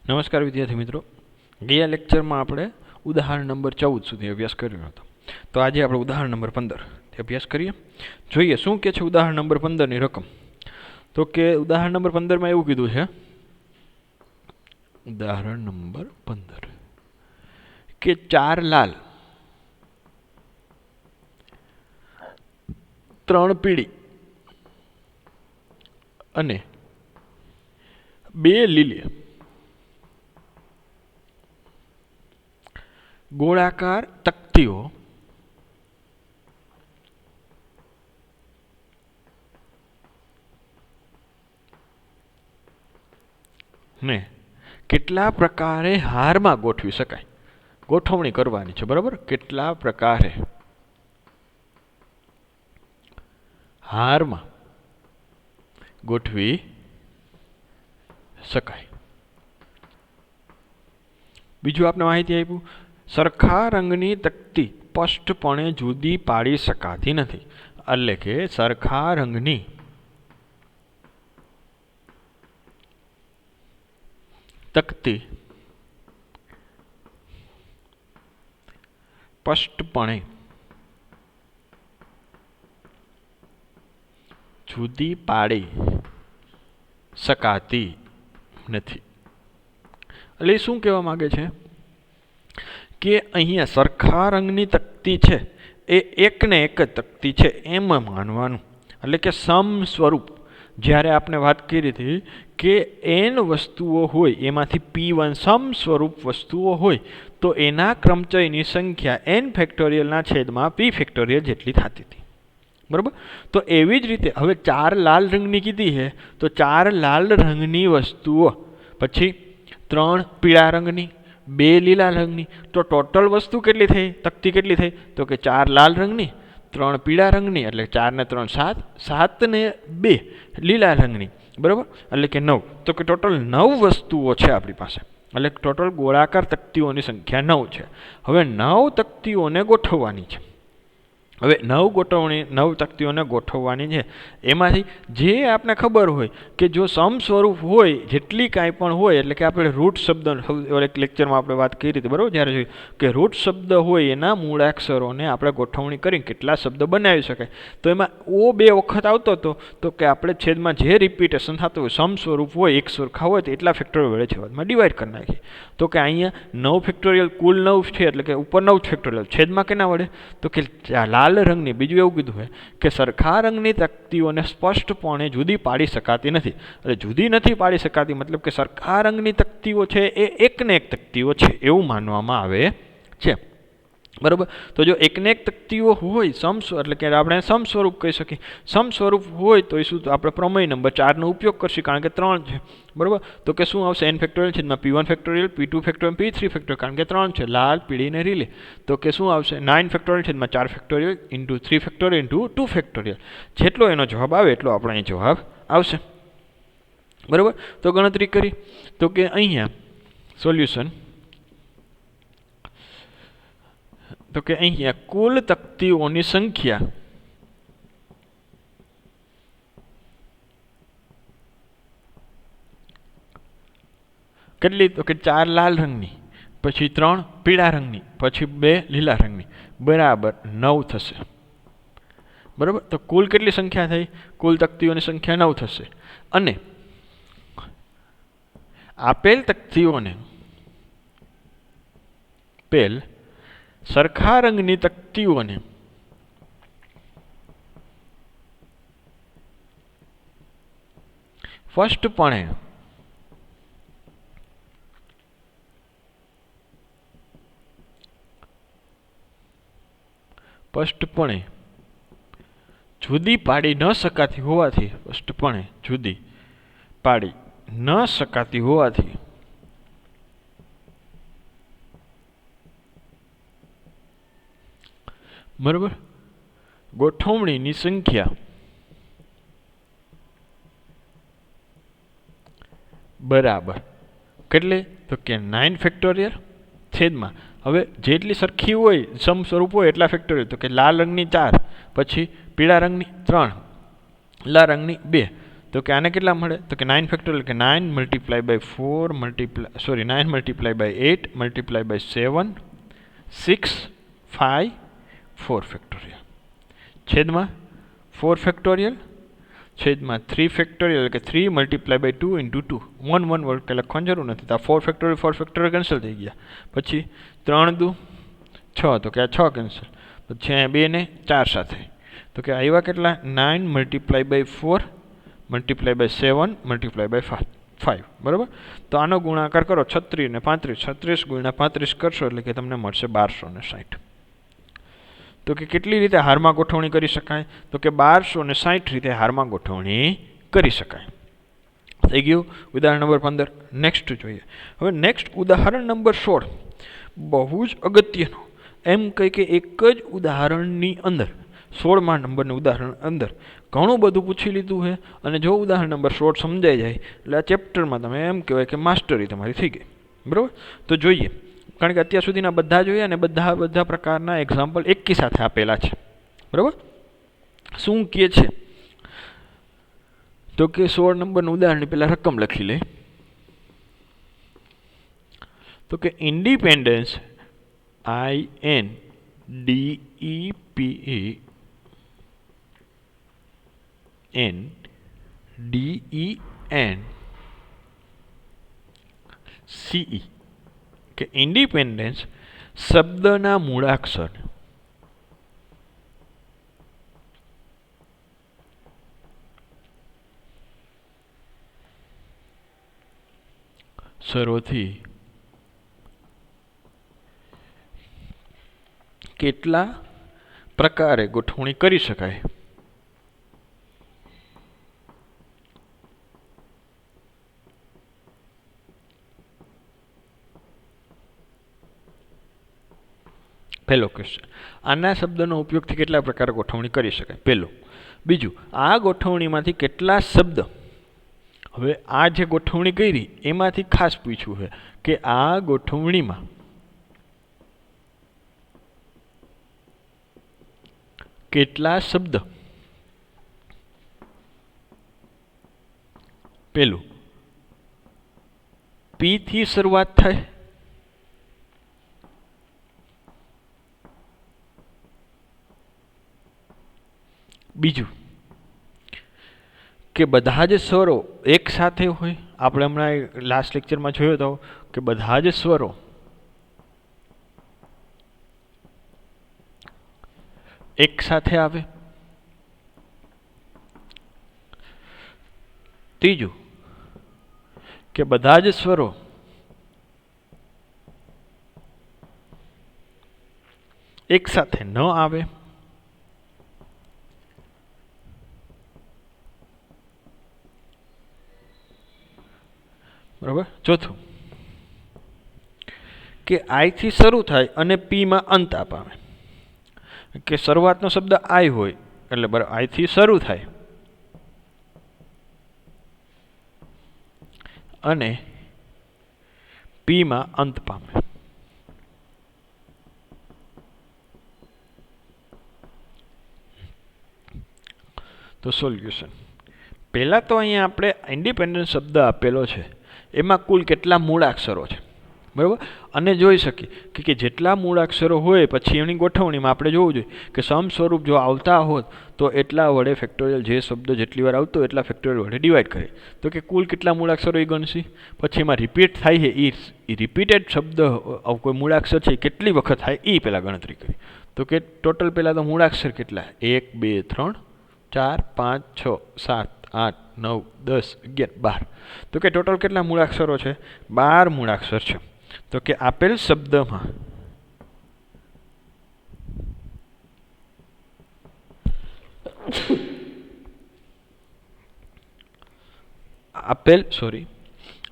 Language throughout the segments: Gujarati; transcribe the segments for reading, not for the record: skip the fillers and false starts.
નમસ્કાર વિદ્યાર્થી મિત્રો, ગયા લેક્ચરમાં આપણે ઉદાહરણ નંબર 14 સુધી અભ્યાસ કર્યો હતો. તો આજે આપણે ઉદાહરણ નંબર 15 અભ્યાસ કરીએ. જોઈએ શું કે છે ઉદાહરણ નંબર 15ની રકમ. તો કે ઉદાહરણ નંબર 15માં એવું કીધું છે, ઉદાહરણ નંબર 15 કે 4 લાલ 3 પીળી અને 2 લીલી ગોળાકાર તકતીઓ ને કેટલા પ્રકારે હારમાં ગોઠવી શકાય, ગોઠવણી કરવાની છે. બરાબર, કેટલા પ્રકારે હારમાં ગોઠવી શકાય. બીજું આપણે માહિતી આપ્યું, સરખા રંગની તકતી સ્પષ્ટપણે જુદી પાડી શકાતી નથી. એટલે કે સરખા રંગની તકતી સ્પષ્ટપણે જુદી પાડી શકાતી નથી. એટલે શું કહેવા માંગે છે કે અહીંયા સરખા રંગની તકતી છે એ એકને એક જ તકતી છે એમ માનવાનું. એટલે કે સમ સ્વરૂપ. જ્યારે આપણે વાત કરી હતી કે n વસ્તુઓ હોય એમાંથી p1 સમ સ્વરૂપ વસ્તુઓ હોય તો એના ક્રમચયની સંખ્યા n ફેક્ટોરિયલના છેદમાં p ફેક્ટોરિયલ જેટલી થતી હતી. બરાબર, તો એવી જ રીતે હવે 4 લાલ રંગની કીધી છે તો 4 લાલ રંગની વસ્તુઓ, પછી 3 પીળા રંગની, 2 લીલા રંગની, તો ટોટલ વસ્તુ કેટલી થઈ, તકતી કેટલી થઈ? તો કે 4 લાલ રંગની, 3 પીળા રંગની, એટલે 4 ને 3 7, 7 ને 2 લીલા રંગની. બરાબર, એટલે કે 9. તો કે ટોટલ 9 વસ્તુઓ છે આપણી પાસે. એટલે ટોટલ ગોળાકાર તકતીઓની સંખ્યા 9 છે. હવે 9 તકતીઓને ગોઠવવાની છે. હવે 9 તકતીઓને ગોઠવવાની છે. એમાંથી જે આપણે ખબર હોય કે જો સમ સ્વરૂપ હોય, જેટલી કાંઈ પણ હોય, એટલે કે આપણે રૂટ શબ્દ એક લેક્ચરમાં આપણે વાત કરી હતી. બરાબર, જ્યારે જોયું કે રૂટ શબ્દ હોય એના મૂળાક્ષરોને આપણે ગોઠવણી કરીને કેટલા શબ્દ બનાવી શકાય. તો એમાં ઓ 2 વખત આવતો હતો. તો કે આપણે છેદમાં જે રિપીટેશન થતું હોય, સમ સ્વરૂપ હોય, એક સરખા હોય તો એટલા ફેક્ટોરિયલ વડે છેદમાં ડિવાઈડ કરી નાખીએ. તો કે અહીંયા 9 ફેક્ટોરિયલ કુલ 9 છે, એટલે કે ઉપર 9 ફેક્ટોરિયલ છેદમાં કેના વડે? તો કે લાલ રંગની. બીજું એવું કીધું છે કે સરખા રંગની તકતીઓને સ્પષ્ટપણે જુદી પાડી શકાતી નથી. એટલે જુદી નથી પાડી શકાતી મતલબ કે સરખા રંગની તકતીઓ છે એ એકને એક તકતીઓ છે એવું માનવામાં આવે છે. બરાબર, તો જો એકને એક તકતીઓ હોય એટલે કે આપણે સમ સ્વરૂપ કહી શકીએ. સમ સ્વરૂપ હોય તો એ શું, આપણે પ્રમેય નંબર 4નો ઉપયોગ કરશું, કારણ કે 3 છે. બરાબર, તો કે શું આવશે? n ફેક્ટોરિયલ છેદમાં p1 factorial, p2 factorial, p3 factorial, કારણ કે 3 છે, લાલ, પીળી ને લીલી. તો કે શું આવશે? 9 ફેક્ટોરિયલ છેદમાં 4 factorial into 3 factorial into 2 factorial. જેટલો એનો જવાબ આવે એટલો આપણે અહીં જવાબ આવશે. બરાબર, તો ગણતરી કરી તો કે અહીંયા સોલ્યુશન, તો કે અહીંયા કુલ તકતીઓની સંખ્યા કેટલી? તો કે 4 લાલ રંગની, પછી 3 પીળા રંગની, પછી 2 લીલા રંગની, બરાબર 9 થશે. બરાબર, તો કુલ કેટલી સંખ્યા થઈ? કુલ તકતીઓની સંખ્યા 9 થશે. અને આપેલ તકતીઓને સરખા રંગની તકતીઓને સ્પષ્ટપણે જુદી પાડી ન શકાતી હોવાથી બરાબર, ગોઠવણીની સંખ્યા બરાબર કેટલી? તો કે 9 ફેક્ટોરિયલ છેદમાં, હવે જેટલી સરખી હોય સમ સ્વરૂપ હોય એટલા ફેક્ટોરિયલ. તો કે લાલ રંગની 4, પછી પીળા રંગની 3, લીલા રંગની 2, તો કે આને કેટલા મળે તો કે 9 ફેક્ટોરિયલ કે 9 multiply by 4 9 multiply by 8 multiply by 7 6 5 4 factorial છેદમાં 4 ફેક્ટોરિયલ છેદમાં 3 ફેક્ટોરિયલ કે 3 મલ્ટીપ્લાય બાય 2 ઇન્ટુ 2 1 1 વર્ગ કે લખવાની જરૂર નથી તો આ 4 ફેક્ટોરિયલ કેન્સલ થઈ ગયા પછી 3 દુ 6 તો કે આ 6 કેન્સલ પછી અહીંયા 2 ને 4 સાથે તો કે આવ્યા કેટલા 9 multiply by 4 multiply by 7 multiply by 5 બરાબર તો આનો ગુણાકાર કરો 36 ને 35 36 ગુણ્યા 35 કરશો એટલે કે તમને મળશે 1260 તો કે કેટલી રીતે હારમાં ગોઠવણી કરી શકાય તો કે 1260 રીતે હારમાં ગોઠવણી કરી શકાય થઈ ગયું ઉદાહરણ નંબર 15 નેક્સ્ટ જોઈએ હવે નેક્સ્ટ ઉદાહરણ નંબર 16 બહુ જ અગત્યનું એમ કહી કે એક જ ઉદાહરણની અંદર 16મા નંબરનું ઉદાહરણ અંદર ઘણું બધું પૂછી લીધું છે અને જો ઉદાહરણ નંબર 16 સમજાઈ જાય એટલે આ ચેપ્ટરમાં તમે એમ કહેવાય કે માસ્ટરી તમારી થઈ ગઈ બરાબર તો જોઈએ કારણ કે અત્યાર સુધીના બધા જોઈએ અને બધા પ્રકારના એક્ઝામ્પલ એકી સાથે આપેલા છે બરાબર શું કહે છે તો કે 16 નંબરનું ઉદાહરણ પહેલાં રકમ લખી લે તો કે ઇન્ડિપેન્ડન્સ INDEPENDENCE કે ઇન્ડિપેન્ડન્સ શબ્દના મૂળાક્ષર સરોથી કેટલા પ્રકારે ગોઠવણી કરી શકાય પહેલો ક્વેશ્ચન આના શબ્દનો ઉપયોગથી કેટલા પ્રકારે ગોઠવણી કરી શકાય પહેલું બીજું આ ગોઠવણીમાંથી કેટલા શબ્દ હવે આ જે ગોઠવણી કરી એમાંથી ખાસ પૂછ્યું છે કે આ ગોઠવણીમાં કેટલા શબ્દ પેલું પી થી શરૂઆત થાય બીજું કે બધા જ સ્વરો એક સાથે હોય આપણે હમણાં લાસ્ટ લેક્ચરમાં જોયો હતો કે બધા જ સ્વરો એક સાથે આવે ત્રીજું કે બધા જ સ્વરો એક સાથે ન આવે બરાબર ચોથું કે આઈ થી શરૂ થાય અને પી માં અંત પામે કે શરૂઆતનો શબ્દ આઈ હોય એટલે બરાબર આઈ થી શરૂ થાય અને પી માં અંત પામે તો સોલ્યુશન પહેલા તો અહીંયા આપણે ઇન્ડિપેન્ડન્ટ શબ્દ આપેલો છે એમાં કુલ કેટલા મૂળાક્ષરો છે બરાબર અને જોઈ શકીએ કે જેટલા મૂળાક્ષરો હોય પછી એની ગોઠવણીમાં આપણે જોવું જોઈએ કે સમ સ્વરૂપ જો આવતા હોત તો એટલા વડે ફેક્ટોરિયલ જે શબ્દ જેટલી વાર આવતો એટલા ફેક્ટોરિયલ વડે ડિવાઈડ કરે તો કે કુલ કેટલા મૂળાક્ષરો એ ગણશી પછી એમાં રિપીટ થાય છે એ રિપીટેડ શબ્દ કોઈ મૂળાક્ષર છે કેટલી વખત થાય એ પહેલાં ગણતરી કરી તો કે ટોટલ પહેલાં તો મૂળાક્ષર કેટલા 1 2 3 4 5 6 7 8 9 10 11 12 તો કે ટોટલ કેટલા મૂળાક્ષરો છે 12 મૂળાક્ષર છે તો કે આપેલ શબ્દમાં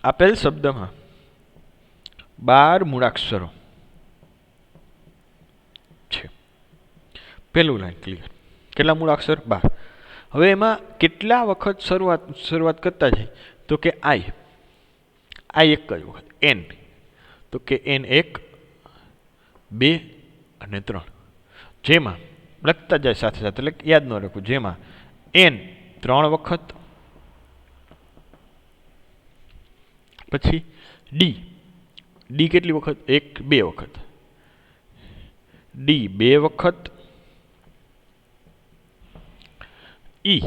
આપેલ શબ્દમાં 12 મૂળાક્ષરો છે પહેલું લાઈન ક્લિયર કેટલા મૂળાક્ષર 12 હવે એમાં કેટલા વખત શરૂઆત કરતા જાય તો કે આઈ એક જ વખત એન તો કે એન 1 2 અને 3 જેમાં લખતા જાય સાથે સાથે એટલે યાદ ન રાખવું જેમાં એન 3 વખત પછી ડી, ડી કેટલી વખત? 1 2 વખત. ડી 2 વખત. ઈ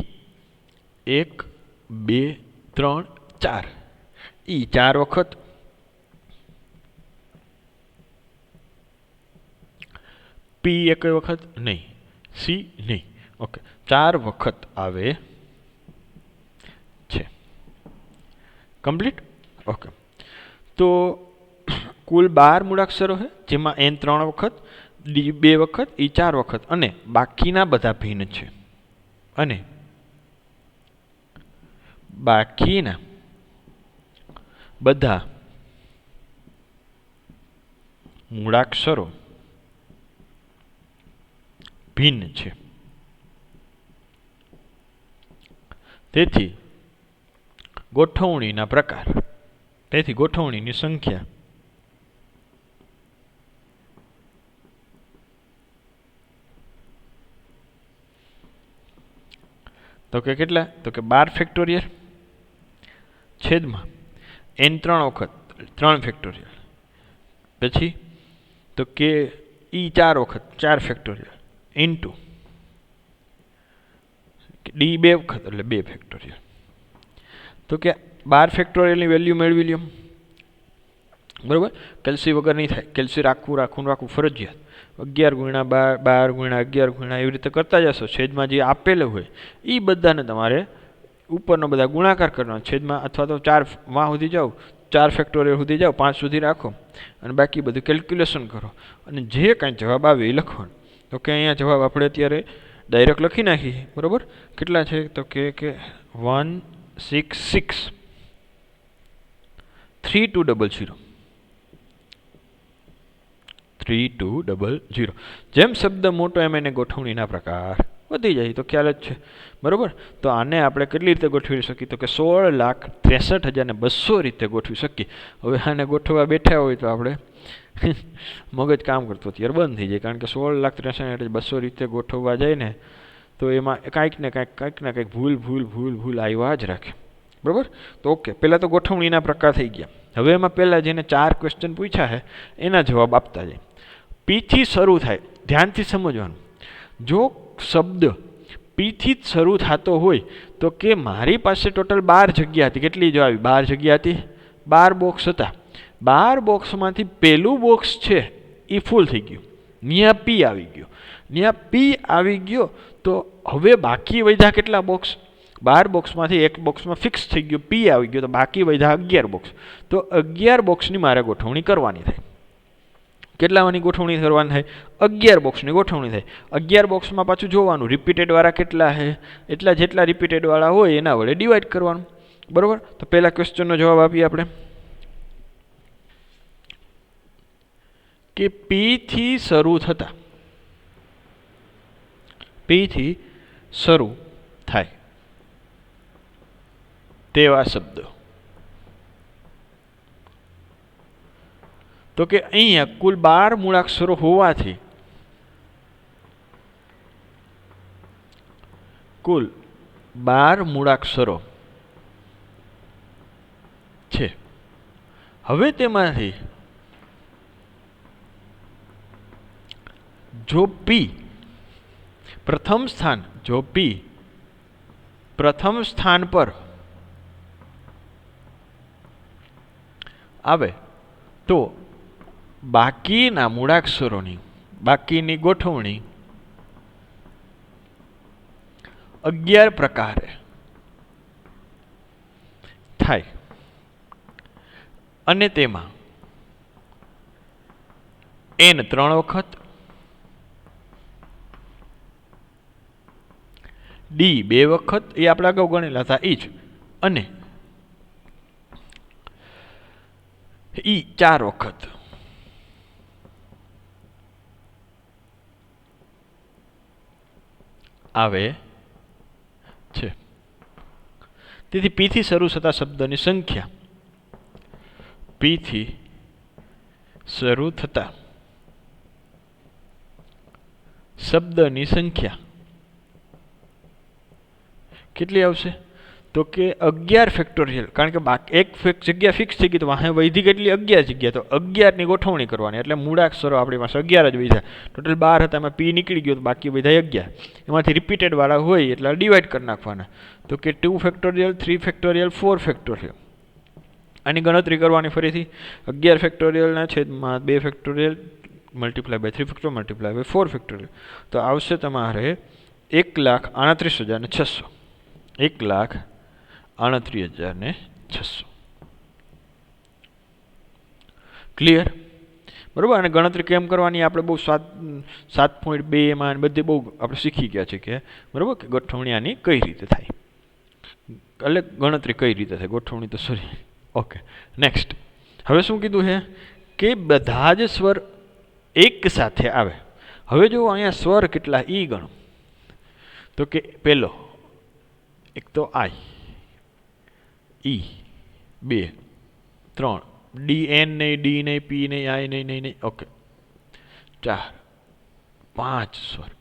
1 2 3 4, ઈ 4 વખત. પી 1 વખત નહીં, સી નહીં. ઓકે, 4 વખત આવે છે. કમ્પ્લીટ. ઓકે, તો કુલ 12 મૂળાક્ષરો છે, જેમાં એન 3 વખત, ડી 2 વખત, ઈ 4 વખત, અને બાકીના બધા ભિન્ન છે. અને બાકીના બધા મૂળાક્ષરો ભિન્ન છે. તેથી ગોઠવણીના પ્રકાર, તેથી ગોઠવણીની સંખ્યા તો કે કેટલા? તો કે 12 ફેક્ટોરિયલ છેદમાં n 3 વખત 3 ફેક્ટોરિયલ, પછી તો કે ઈ 4 વખત 4 ફેક્ટોરિયલ ઇન્ટુ ડી 2 વખત એટલે 2 ફેક્ટોરિયલ. તો કે 12 ફેક્ટોરિયલની વેલ્યુ મેળવી લ્યો. બરાબર, કેલ્સી વગર નહીં થાય. કેલ્સી રાખવું ફરજિયાત. 11 ગુણ્યા 12 ગુણ્યા 11 ગુણ્યા એવી રીતે કરતા જશો. છેદમાં જે આપેલું હોય એ બધાને તમારે ઉપરનો બધા ગુણાકાર કરવાનો છેદમાં, અથવા તો 4 માં સુધી જાઓ, 4 ફેક્ટોરિયલ સુધી જાઓ, 5 સુધી રાખો, અને બાકી બધું કેલ્ક્યુલેશન કરો, અને જે કાંઈ જવાબ આવે એ લખવાનો. તો કે અહીંયા જવાબ આપણે અત્યારે ડાયરેક્ટ લખી નાખીએ. બરાબર, કેટલા છે? તો કે 166 3200 3200. જેમ શબ્દ મોટો એમ એને ગોઠવણીના પ્રકાર વધી જાય, તો ખ્યાલ જ છે. બરાબર, તો આને આપણે કેટલી રીતે ગોઠવી શકીએ? તો કે 16,63,200 રીતે ગોઠવી શકીએ. હવે આને ગોઠવવા બેઠા હોય તો આપણે મગજ કામ કરતો ત્યારે બંધ થઈ જાય, કારણ કે 16,63,200 રીતે ગોઠવવા જાય ને તો એમાં કાંઈક ને કાંઈક ભૂલ આવ્યા જ રાખે. બરાબર, તો ઓકે, પહેલાં તો ગોઠવણીના પ્રકાર થઈ ગયા. હવે એમાં પહેલાં જેને 4 ક્વેશ્ચન પૂછ્યા છે એના જવાબ આપતા જાય. પીથી શરૂ થાય, ધ્યાનથી સમજવાનું. જો શબ્દ પીથી જ શરૂ થતો હોય તો કે મારી પાસે ટોટલ 12 જગ્યા હતી. કેટલી જો આવી? 12 જગ્યા હતી, 12 બોક્સ હતા. 12 બોક્સમાંથી પહેલું બોક્સ છે એ ફૂલ થઈ ગયું, ન્યા પી આવી ગયો. ન્યા પી આવી ગયો તો હવે બાકી વધ્યા કેટલા બોક્સ? 12 બોક્સમાંથી એક બોક્સમાં ફિક્સ થઈ ગયું, પી આવી ગયો, તો બાકી વધ્યા 11 બોક્સ. તો 11 બોક્સની મારે ગોઠવણી કરવાની થાય. કેટલાની ગોઠવણી કરવાની થાય? 11 બોક્સની ગોઠવણી થાય. 11 બોક્સમાં પાછું જોવાનું રિપીટેડ વાળા કેટલા છે, એટલા જેટલા રિપીટેડ વાળા હોય એના વડે ડિવાઈડ કરવાનું. બરાબર, તો પહેલા ક્વેશ્ચનનો જવાબ આપીએ આપણે કે પી થી શરૂ થતા, પી થી શરૂ થાય તેવા શબ્દો. તો કે અહીંયા કુલ 12 મૂળાક્ષરો હોવાથી કુલ 12 મૂળાક્ષરો છે. હવે તેમાંથી જો પી પ્રથમ સ્થાન પર આવે તો બાકીના મૂળાક્ષરોની બાકીની ગોઠવણી 11 પ્રકારે થાય. અને તેમાં n 3 વખત, ડી 2 વખત, એ આપણે અગાઉ ગણેલા હતા એ જ, અને ઈ 4 વખત આવે છે. તેથી પી થી શરૂ થતા શબ્દની સંખ્યા, પી થી શરૂ થતા શબ્દની સંખ્યા કેટલી આવશે? તો તો કે 11 ફેક્ટોરિયલ, કારણ કે એક જગ્યા ફિક્સ થઈ ગઈ તો વાહે વધી કેટલી 11 જગ્યા, તો 11 ની ગોઠવણી કરવાની, એટલે મૂળાક્ષરો આપણી પાસે 11 જ વધ્યા. ટોટલ 12 હતા, એમાં પી નીકળી ગયો તો બાકી બધા 11, એમાંથી રિપીટેડ વાળા હોય એટલે ડિવાઈડ કરી નાખવાના. તો કે 2 ફેક્ટોરિયલ, 3 ફેક્ટોરિયલ, 4 ફેક્ટોરિયલ. આની ગણતરી કરવાની ફરીથી 11 ફેક્ટોરિયલના છેદમાં 2 factorial multiply by 3 factorial multiply by 4 factorial, તો આવશે તમારે 1,38,600. 1,38,600. ક્લિયર? બરાબર. અને ગણતરી કેમ કરવાની આપણે બહુ 7.2 માં બધી બહુ આપણે શીખી ગયા છે કે બરાબર, કે ગોઠવણી આની કઈ રીતે થાય, એટલે ગણતરી કઈ રીતે થાય, ગોઠવણી તો સોરી. Okay, next. હવે શું કીધું છે કે બધા જ સ્વર એક સાથે આવે. હવે જો અહીંયા સ્વર કેટલા ઈ ગણો, તો કે પહેલો એક તો આઈ, ઈ 2, 3, ડી એન નહીં, ડી નહીં, પી નહીં, આઈ નહીં, નહીં નહીં. ઓકે, 4, 5 સ્વર.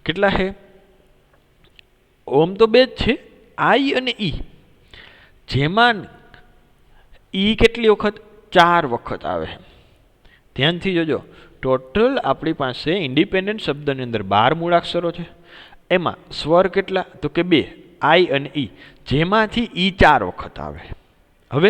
કેટલા છે? ઓમ તો બે જ છે, આઈ અને ઈ. જેમાં ઈ કેટલી વખત? 4 વખત આવે. ધ્યાનથી જોજો. ટોટલ આપણી પાસે ઇન્ડિપેન્ડન્ટ શબ્દની અંદર 12 મૂળાક્ષરો છે. એમાં સ્વર કેટલા? તો કે 2, આઈ અને ઈ, જેમાંથી ઈ 4 વખત આવે. હવે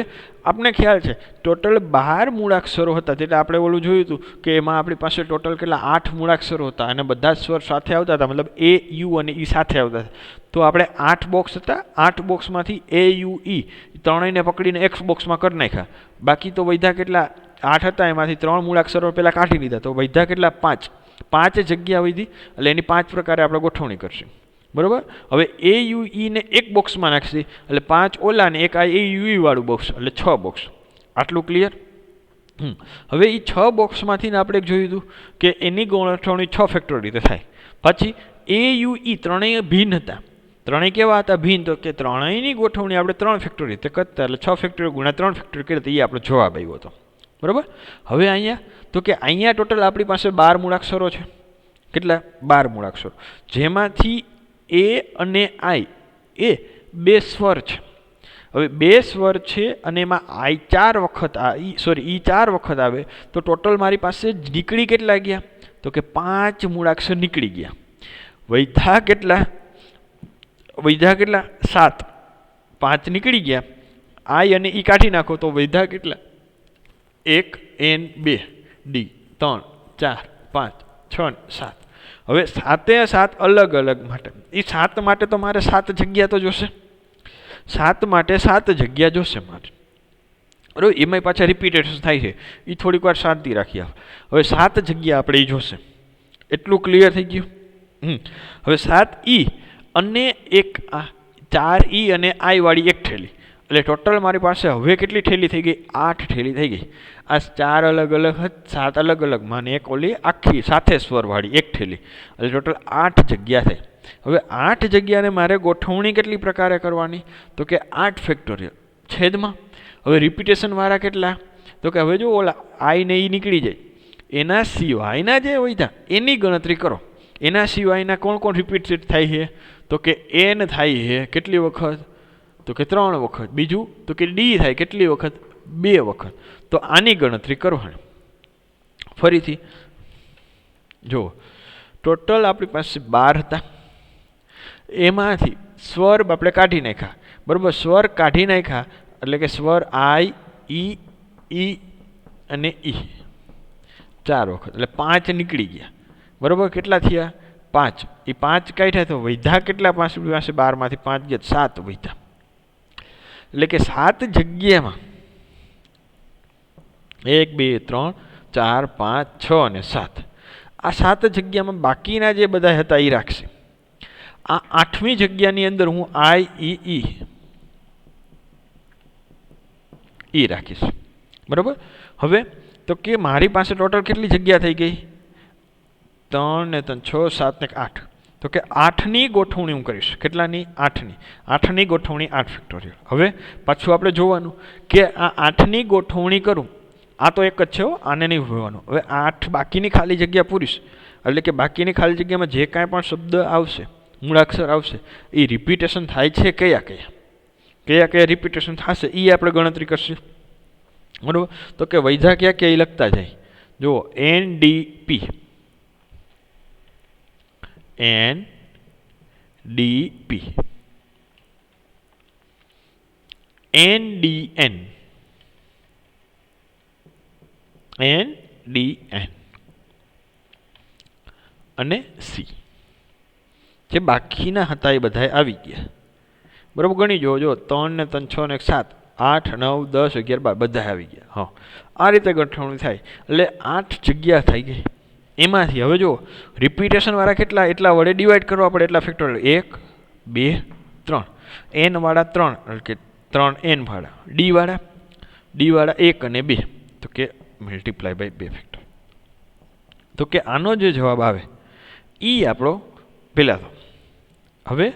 આપણે ખ્યાલ છે ટોટલ 12 મૂળાક્ષરો હતા, એટલે આપણે ઓલું જોયું હતું કે એમાં આપણી પાસે ટોટલ કેટલા 8 મૂળાક્ષરો હતા અને બધા જ સ્વર સાથે આવતા હતા, મતલબ એ, યુ અને ઈ સાથે આવતા હતા. તો આપણે 8 બોક્સ હતા, 8 બોક્સમાંથી એ, યુ, ઈ ત્રણેયને પકડીને એક બોક્સમાં કરી નાખ્યા. બાકી તો વૈધા કેટલા 8 હતા, એમાંથી 3 મૂળાક્ષરો પહેલાં કાઢી લીધા, તો વૈધા કેટલા 5. 5 જગ્યા વૈધી, એટલે એની 5 પ્રકારે આપણે ગોઠવણી કરશું. બરાબર. હવે એ, યુ, ઈ ને એક બોક્સમાં નાખશે, એટલે 5 ઓલા ને એક આ એ, યુ, ઈ વાળું બોક્સ, એટલે 6 બોક્સ. આટલું ક્લિયર? હવે એ 6 બોક્સમાંથી આપણે જોયું હતું કે એની ગોઠવણી 6 ફેક્ટર રીતે થાય. પછી એ, યુ, ઈ ત્રણેય ભિન્ન હતા. ત્રણેય કેવા હતા? ભિન્ન. તો કે ત્રણેયની ગોઠવણી આપણે 3 ફેક્ટર રીતે કરતા, એટલે 6 ફેક્ટર ગુણ્યા 3 ફેક્ટર કરીએ તો એ આપણો જવાબ આવ્યો હતો. બરાબર. હવે અહીંયા તો કે અહીંયા ટોટલ આપણી પાસે 12 મૂળાક્ષરો છે. કેટલા? 12 મૂળાક્ષરો, જેમાંથી એ અને આઈ એ 2 સ્વર છે. હવે 2 સ્વર છે અને એમાં આઈ 4 વખત ઈ 4 વખત આવે, તો ટોટલ મારી પાસે નીકળી કેટલા ગયા? તો કે 5 મૂળાક્ષર નીકળી ગયા. વૈધા કેટલા? 7. 5 નીકળી ગયા. આઈ અને ઈ કાઢી નાખો તો વૈધા કેટલા? 1, N, 2, D, 3, 4, 5, 6, 7. હવે 7 અલગ અલગ માટે. એ 7 માટે તો મારે 7 જગ્યા તો જોશે. 7 માટે 7 જગ્યા જોશે મારે. બરાબર. એમાંય પાછા રિપીટેશન થાય છે, એ થોડીક વાર શાંતિ રાખીએ. હવે 7 જગ્યા આપણે એ જોશે. એટલું ક્લિયર થઈ ગયું? હવે 7 ઈ અને એક 4 ઈ અને આઈ વાળી એક થેલી, એટલે ટોટલ મારી પાસે હવે કેટલી થેલી થઈ ગઈ? 8 થેલી થઈ ગઈ. આ 4 અલગ અલગ 7 અલગ અલગ માને એક ઓલી આખી સાથે સ્વરવાળી એક થેલી, એટલે ટોટલ 8 જગ્યા થઈ. હવે 8 જગ્યાને મારે ગોઠવણી કેટલી પ્રકારે કરવાની? તો કે 8 ફેક્ટોરિયલ છેદમાં. હવે રિપીટેશન વાળા કેટલા? તો કે હવે જો ઓલા આઈ ને ઈ નીકળી જાય, એના સિવાયના જે હોય એની ગણતરી કરો. એના સિવાયના કોણ કોણ રિપીટ થાય છે? તો કે એન થાય છે કેટલી વખત? તો કે 3 વખત. બીજું તો કે ડી થાય કેટલી વખત? 2 વખત. તો આની ગણતરી કરવાની. ફરીથી જો ટોટલ આપણી પાસે 12 હતા, એમાંથી સ્વર આપણે કાઢી નાખ્યા. બરાબર. સ્વર કાઢી નાખ્યા એટલે કે સ્વર આઈ, ઈ અને ઈ 4 વખત, એટલે 5 નીકળી ગયા. બરાબર. કેટલા થયા? 5. એ 5 કાઢ્યા તો વૈધા કેટલા? પાસે 12 માંથી 5 ગયા 7 વૈધા. એટલે કે 7 જગ્યામાં 1, 2, 3, 4, 5, 6 અને 7. આ 7 જગ્યામાં બાકીના જે બધા હતા એ રાખશે. આ 8મી જગ્યાની અંદર હું આઈ, ઈ રાખીશ. બરાબર. હવે તો કે મારી પાસે ટોટલ કેટલી જગ્યા થઈ ગઈ? 3 ને 3, 6, 7 ને 8. તો કે 8ની ગોઠવણી હું કરીશ. કેટલાની? 8ની ગોઠવણી 8 ફેક્ટોરિયલ. હવે પાછું આપણે જોવાનું કે આ 8ની ગોઠવણી કરું, આ તો એક જ છે, આને નહીં જોવાનું. હવે 8 બાકીની ખાલી જગ્યા પૂરીશ, એટલે કે બાકીની ખાલી જગ્યામાં જે કાંઈ પણ શબ્દ આવશે, મૂળાક્ષર આવશે, એ રિપીટેશન થાય છે કયા કયા? કયા કયા રિપીટેશન થશે એ આપણે ગણતરી કરશે, બરાબર. તો કે વૈધા ક્યાં ક્યાં એ લખતા જાય. જુઓ NDP, NDP, NDN, NDN અને C. જે બાકીના હતા એ બધા આવી ગયા, બરાબર. ગણી જો 3 ને 3 6 ને 7 8 9 10 11 12 બધા આવી ગયા. હા, આ રીતે ગોઠવણી થાય એટલે 8 જગ્યા થઈ ગઈ. એમાંથી હવે જો રિપીટેશન વાળા કેટલા, એટલા વડે ડિવાઈડ કરવા પડે, એટલા ફેક્ટોરિયલ 1 2 3, n વાળા 3 એટલે કે 3n વાળા, d વાળા 1 અને 2, તો કે મલ્ટીપ્લાય બાય 2 ફેક્ટર. તો કે આનો જે જવાબ આવે એ આપણો પહેલાં. તો હવે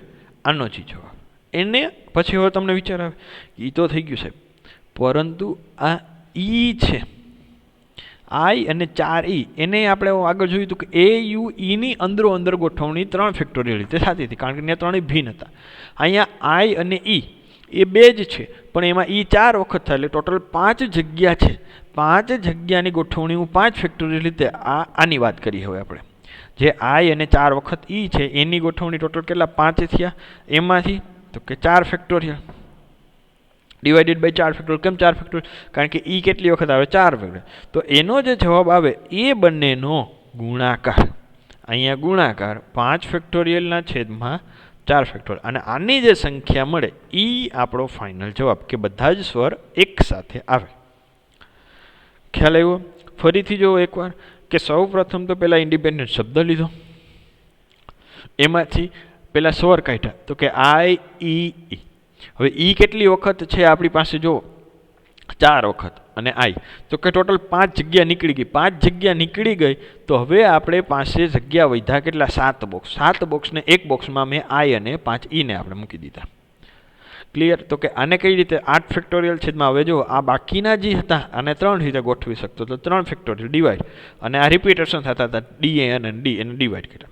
આનો જે જવાબ એને પછી હવે તમને વિચાર આવે એ તો થઈ ગયું સાહેબ, પરંતુ આ ઈ છે I અને 4E એને આપણે આગળ જોયું હતું કે AUE ની અંદર ગોઠવણી 3 ફેક્ટોરિયલ રીતે થતી હતી, કારણ કે ત્યાં ત્રણેય ભિન્ન હતા. અહીંયા I અને E એ બે જ છે, પણ એમાં E 4 વખત થાય એટલે ટોટલ 5 જગ્યા છે. 5 જગ્યાની ગોઠવણી હું 5 ફેક્ટોરિયલ રીતે આની વાત કરીએ. હવે આપણે જે I અને 4 વખત E છે એની ગોઠવણી ટોટલ કેટલા 5 થયા, એમાંથી તો કે 4 ફેક્ટોરિયલ ડિવાઇડેડ બાય 4 ફેક્ટોરિયલ. કેમ 4 ફેક્ટોરિયલ? કારણ કે E કેટલી વખત આવે 4 ફેક્ટોરિયલ. તો એનો જે જવાબ આવે એ બંનેનો ગુણાકાર, અહીંયા ગુણાકાર 5 ફેક્ટોરિયલના છેદમાં 4 ફેક્ટોરિયલ, અને આની જે સંખ્યા મળે એ આપણો ફાઇનલ જવાબ, કે બધા જ સ્વર એક સાથે આવે. ખ્યાલ આવ્યો? ફરીથી જો એકવાર કે સૌ પ્રથમ તો પહેલાં ઇન્ડિપેન્ડન્ટ શબ્દ લીધો, એમાંથી પહેલાં સ્વર કાઢ્યા, તો કે I E E. હવે E કેટલી વખત છે આપણી પાસે? જો 4 વખત, અને I તો કે ટોટલ 5 જગ્યા નીકળી ગઈ. 5 જગ્યા નીકળી ગઈ તો હવે આપણે પાસે જગ્યા વધ્યા કેટલા? 7 બોક્સ. 7 બોક્સને એક બોક્સમાં મેં I અને 5 E ને આપણે મૂકી દીધા. ક્લિયર? તો કે આને કઈ રીતે 8 ફેક્ટોરિયલ છેદમાં, હવે જો આ બાકીના જે હતા આને 3 રીતે ગોઠવી શકતો, તો 3 ફેક્ટોરિયલ ડિવાઈડ, અને આ રિપીટેશન થતા હતા DN અને D એને ડિવાઈડ કર્યા,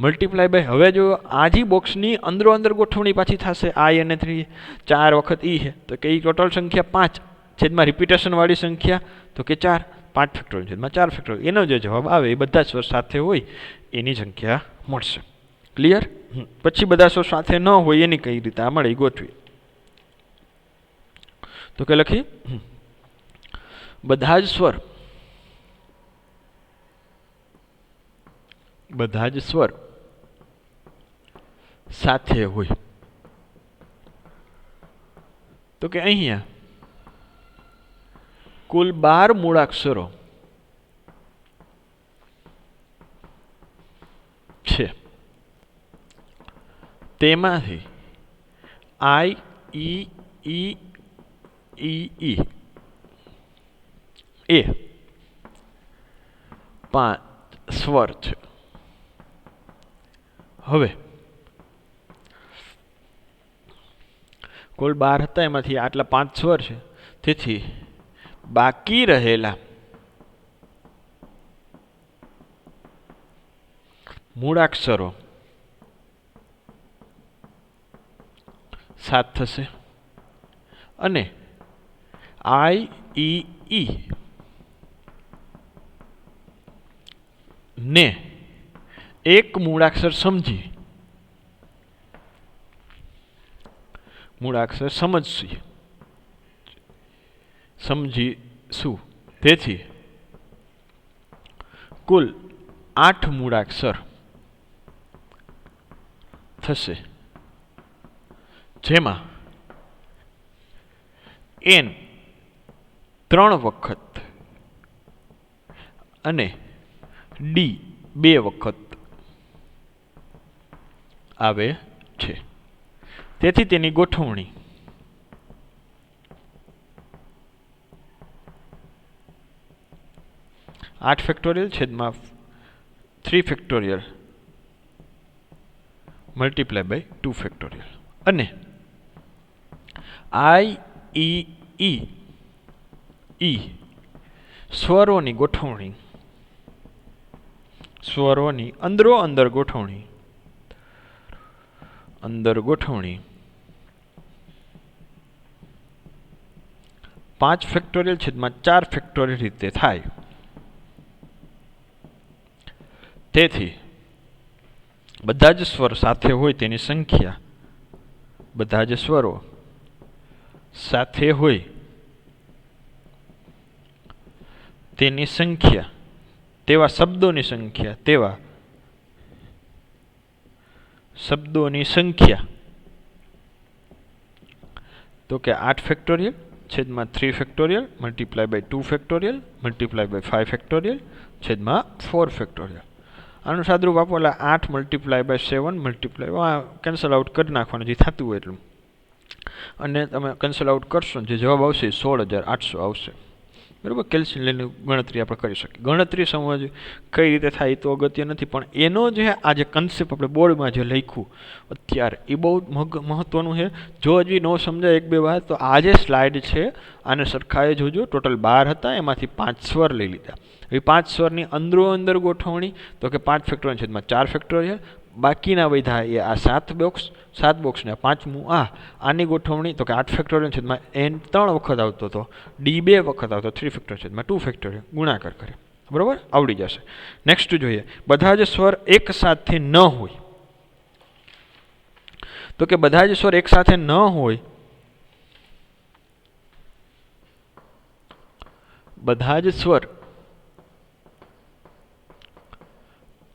મલ્ટીપ્લાય બાય. હવે જો આ જે બોક્સની અંદર ગોઠવણી પાછી થશે I અને 3, 4 વખત E છે, તો કે એ ટોટલ સંખ્યા 5 છેદમાં રિપીટેશન વાળી સંખ્યા, તો કે 4, 5 ફેક્ટોરિયલ છેદમાં 4 ફેક્ટોરિયલ. એનો જે જવાબ આવે એ બધા સ્વર સાથે હોય એની સંખ્યા મળશે. ક્લિયર? પછી બધા સ્વર સાથે ન હોય એની કઈ રીતે આ મળે ગોઠવી. તો કે લખી બધા જ સ્વર સાથે હોય. તો કે અહીંયા કુલ 12 મૂળાક્ષરો છે, તેમાંથી I E E E E એ 5 સ્વર છે. હવે કુલ 12 હતા, એમાંથી આટલા 5 સ્વર છે, તેથી બાકી રહેલા મૂળાક્ષરો 7 થશે, અને I E E ને એક મૂળાક્ષર સમજીશું. તેથી કુલ 8 મૂળાક્ષર થશે, જેમાં N 3 વખત અને D 2 વખત આવે છે. તેથી તેની ગોઠવણી આઠ ફેક્ટોરિયલ છેદમાં 3 ફેક્ટોરિયલ મલ્ટીપ્લાય બાય 2 ફેક્ટોરિયલ, અને I E E E સ્વરોની ગોઠવણી, સ્વરોની અંદર ગોઠવણી 5 ફેક્ટોરિયલ છેદમાં 4 ફેક્ટોરિયલ રીતે થાય. તેથી બધા જ સ્વર સાથે હોય તેની સંખ્યા, બધા જ સ્વરો સાથે હોય તેની સંખ્યા, તેવા શબ્દોની સંખ્યા તો કે 8 ફેક્ટોરિયલ છેદમાં 3 factorial multiply by 2 factorial multiply by 5 factorial છેદમાં 4 ફેક્ટોરિયલ. આનું સાદુરૂપ આપો એટલે 8 multiply by 7 multiply cancel out કરી નાખવાનું જે થતું હોય એટલું, અને તમે કેન્સલ આઉટ કરશો જે જવાબ આવશે 16,800 આવશે. બરાબર, કેલ્શિયમ લઈને ગણતરી આપણે કરી શકીએ. ગણતરી સમજ કઈ રીતે થાય એ તો અગત્ય નથી, પણ એનો જે આ જે કન્સેપ્ટ આપણે બોર્ડમાં જે લખ્યું અત્યારે એ બહુ મહત્ત્વનું છે. જો હજી ન સમજાય એક બે વાત તો આ જે સ્લાઇડ છે આને સરખાએ જોજો. ટોટલ 12 હતા, એમાંથી 5 સ્વર લઈ લીધા. એ 5 સ્વરની અંદર ગોઠવણી તો કે 5 ફેક્ટોરિયલ છેદમાં 4 ફેક્ટોરિયલ. બાકીના વધ્યા એ આ 7 બોક્સને પાંચમું આની ગોઠવણી તો કે 8 ફેક્ટોરિયલ છેદમાં n 3 વખત આવતો હતો, d 2 વખત આવતો, 3 ફેક્ટોરિયલ છેદમાં 2 ફેક્ટોરિયલ ગુણાકાર કરે. બરાબર, આવડી જશે. નેક્સ્ટ જોઈએ, બધા જ સ્વર એક સાથે ન હોય તો કે બધા જ સ્વર એક સાથે ન હોય, બધા જ સ્વર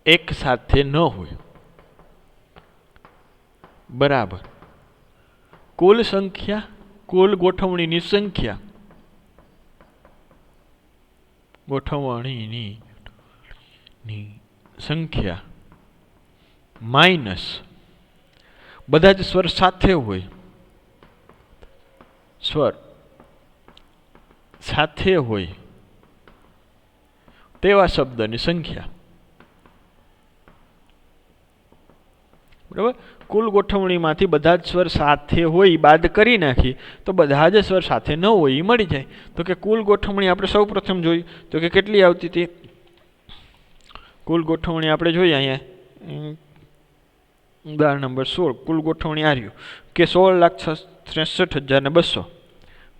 એક સાથે ન હોય. બરાબર, કુલ સંખ્યા, કુલ ગોઠવણીની સંખ્યા માઇનસ બધા જ સ્વર સાથે હોય, તેવા શબ્દની સંખ્યા. બરાબર, કુલ ગોઠવણીમાંથી બધા જ સ્વર સાથે હોય બાદ કરી નાખી તો બધા જ સ્વર સાથે ન હોય એ મળી જાય. તો કે કુલ ગોઠવણી આપણે સૌ પ્રથમ જોઈ તો કે કેટલી આવતી હતી. કુલ ગોઠવણી આપણે જોઈએ અહીંયા ઉદાહરણ નંબર 16. કુલ ગોઠવણી આ રહ્યું કે 16,63,200.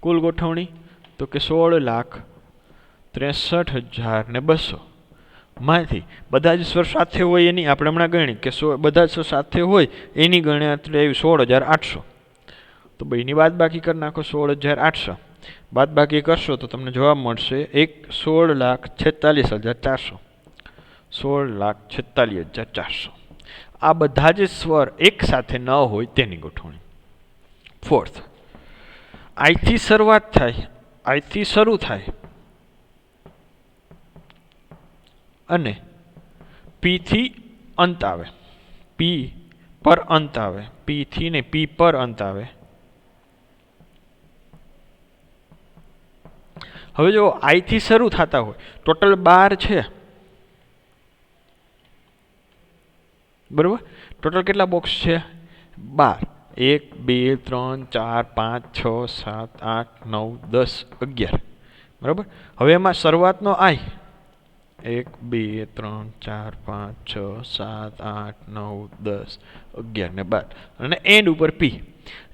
કુલ ગોઠવણી તો કે 16,63,200 માંથી બધા જ સ્વર સાથે હોય એની આપણે હમણાં ગણી કે બધા જ સ્વર સાથે હોય એની ગણતરી આવી 16,800. તો બેની બાદ બાકી કરી નાખો. 16,800 બાદ બાકી કરશો તો તમને જવાબ મળશે 16,46,400. 16,46,400. આ બધા જ સ્વર એક સાથે ન હોય તેની ગોઠવણી. ફોર્થ, આઈથી શરૂ થાય અને પી થી અંત આવે, પી પર અંત આવે, પી થી ને પી પર અંત આવે. હવે જો આઈ થી શરૂ થતા હોય, ટોટલ 12 છે. બરોબર, ટોટલ કેટલા બોક્સ છે? 12. 1 2 3 4 5 6 7 8 9 10 11. બરાબર, હવે એમાં શરૂઆતનો આઈ 1 2 3 4 5 6 7 8 9 10 11 ને 12 અને એન્ડ ઉપર પી.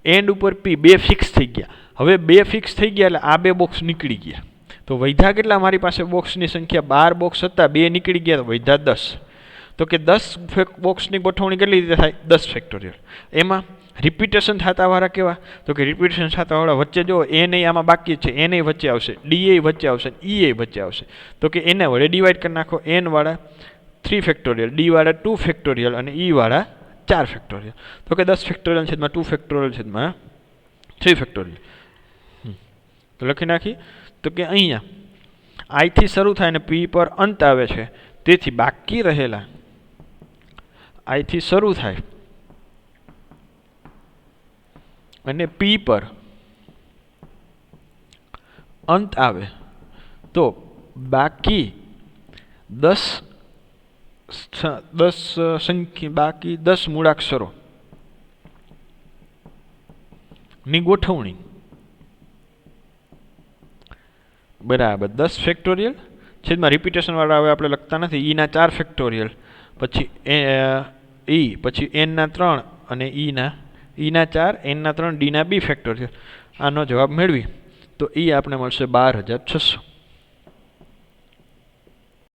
એન્ડ ઉપર પી બે ફિક્સ થઈ ગયા. હવે બે ફિક્સ થઈ ગયા એટલે આ બે બોક્સ નીકળી ગયા. તો વૈધા કેટલા મારી પાસે બોક્સની સંખ્યા? 12 બોક્સ હતા, બે નીકળી ગયા તો વૈધા 10. તો કે 10 બોક્સની ગોઠવણી કેટલી રીતે થાય? 10 ફેક્ટોરિયલ. એમાં રિપીટેશન થતા વાળા કેવા? તો કે રિપીટેશન થતા વાળા વચ્ચે જો એન આમાં બાકી છે, એન વચ્ચે આવશે, ડી વચ્ચે આવશે, ઈ વચ્ચે આવશે. તો કે એને વડે ડિવાઈડ કરી નાખો. એન વાળા 3 ફેક્ટોરિયલ, ડી વાળા 2 ફેક્ટોરિયલ અને ઈ વાળા 4 ફેક્ટોરિયલ. તો કે 10 ફેક્ટોરિયલ છેદમાં 2 ફેક્ટોરિયલ છેદમાં 3 ફેક્ટોરિયલ. તો લખી નાખી. તો કે અહીંયા આઈથી શરૂ થાય અને પી પર અંત આવે છે, તેથી બાકી રહેલા આઈથી શરૂ થાય અને પી પર અંત આવે તો બાકી 10 મૂળાક્ષરો ની ગોઠવણી. બરાબર, 10 ફેક્ટોરિયલ છેદમાં રિપીટેશન વાળા હવે આપણે લખતા નથી. ઈના 4 ફેક્ટોરિયલ, પછી ઈ, પછી એનના 3 અને ઈના 4, એનના 3, ડીના બી ફેક્ટોરિયલ. આનો જવાબ મેળવી તો એ આપણે મળશે 12,600.